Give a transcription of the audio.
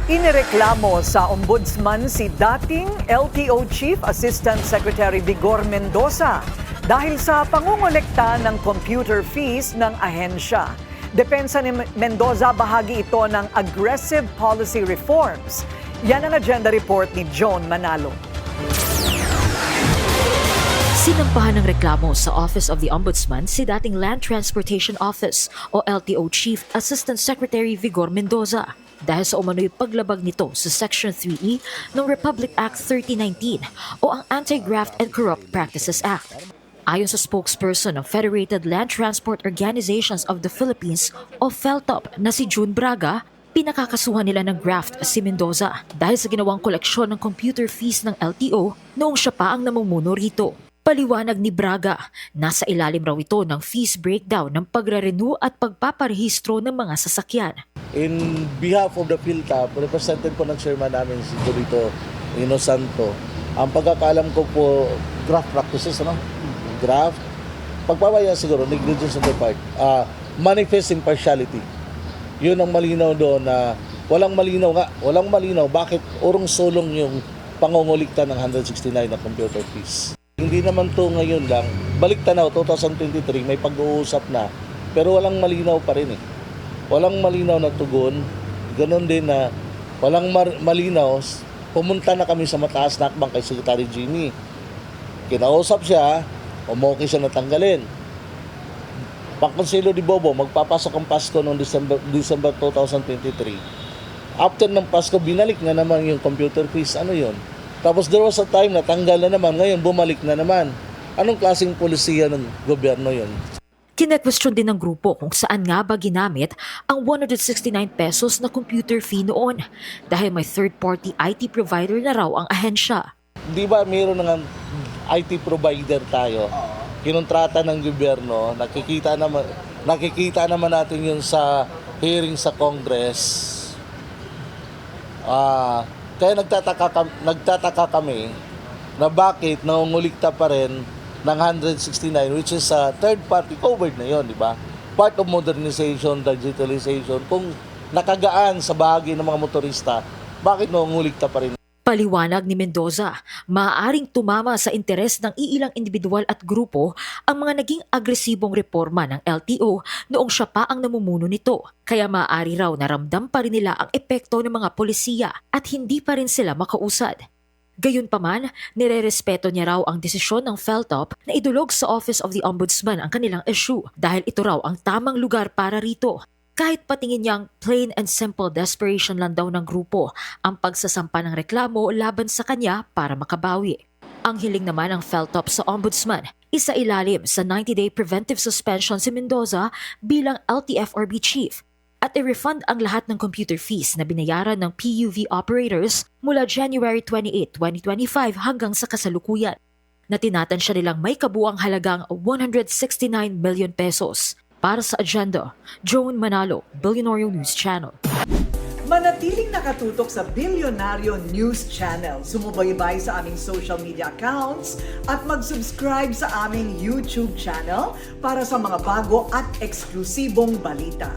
Inireklamo sa ombudsman si dating LTO Chief Assistant Secretary Vigor Mendoza dahil sa pangungulekta ng computer fees ng ahensya. Depensa ni Mendoza, bahagi ito ng aggressive policy reforms. Yan ang agenda report ni Joan Manalo. Sinampahan ng reklamo sa Office of the Ombudsman si dating Land Transportation Office o LTO Chief Assistant Secretary Vigor Mendoza dahil sa umano'y paglabag nito sa Section 3E ng Republic Act 3019 o ang Anti-Graft and Corrupt Practices Act. Ayon sa spokesperson ng Federated Land Transport Organizations of the Philippines o FELTOP na si June Braga, pinakakasuhan nila ng graft si Mendoza dahil sa ginawang koleksyon ng computer fees ng LTO noong siya pa ang namumuno rito. Paliwanag ni Braga, nasa ilalim raw ito ng fees breakdown ng pagre-renew at pagpaparehistro ng mga sasakyan. In behalf of the PhilTAP, represented po ng chairman namin si Dorito Inosanto, ang pagkakaalam ko po, graft practices, ano? Graft, pagpapaya siguro, negligence on the part, manifest impartiality. Yun ang malinaw doon na walang malinaw bakit urong-sulong yung pangungulikta ng 169 na computer fees. Hindi naman to ngayon lang, balik tanaw 2023 may pag-uusap na, pero walang malinaw pa rin eh. Walang malinaw na tugon, ganoon din na walang malinaw, pumunta na kami sa mataas na akbang kay Secretary Jimmy. Kinausap siya, umokey siya natanggalin. Pangkonselo di Bobo, magpapasok ang Pasko noong December 2023. After ng Pasko, binalik na naman yung computer fees. Ano yun? Tapos there was a time na tanggal na naman, ngayon bumalik na naman. Anong klaseng polisiya ng gobyerno yun? Kine-question din ng grupo kung saan nga ba ginamit ang 169 pesos na computer fee noon dahil may third-party IT provider na raw ang ahensya. Di ba mayroon ng IT provider tayo? Kinontrata ng gobyerno, nakikita naman natin yun sa hearing sa Congress. Kaya nagtataka kami na bakit nangungulikta pa rin ng 169, which is third party covered na yon, di ba? Part of modernization, digitalization. Kung nakagaan sa bahagi ng mga motorista, bakit nangungulikta pa rin? Paliwanag ni Mendoza, maaaring tumama sa interes ng iilang individual at grupo ang mga naging agresibong reforma ng LTO noong siya pa ang namumuno nito. Kaya maaari raw naramdam pa rin nila ang epekto ng mga polisiya at hindi pa rin sila makausad. Gayunpaman, nirerespeto niya raw ang desisyon ng FELTOP na idulog sa Office of the Ombudsman ang kanilang issue dahil ito raw ang tamang lugar para rito. Kahit patingin niyang plain and simple desperation lang daw ng grupo ang pagsasampa ng reklamo laban sa kanya para makabawi. Ang hiling naman ng FELTOP sa Ombudsman, isa ilalim sa 90-day preventive suspension si Mendoza bilang LTFRB Chief at i-refund ang lahat ng computer fees na binayaran ng PUV operators mula January 28, 2025 hanggang sa kasalukuyan na tinatansya nilang may kabuang halagang 169 million pesos. Para sa agenda, Joan Manalo, Billionario News Channel. Manatiling nakatutok sa Billionario News Channel. Sumubaybay sa aming social media accounts at mag-subscribe sa aming YouTube channel para sa mga bago at eksklusibong balita.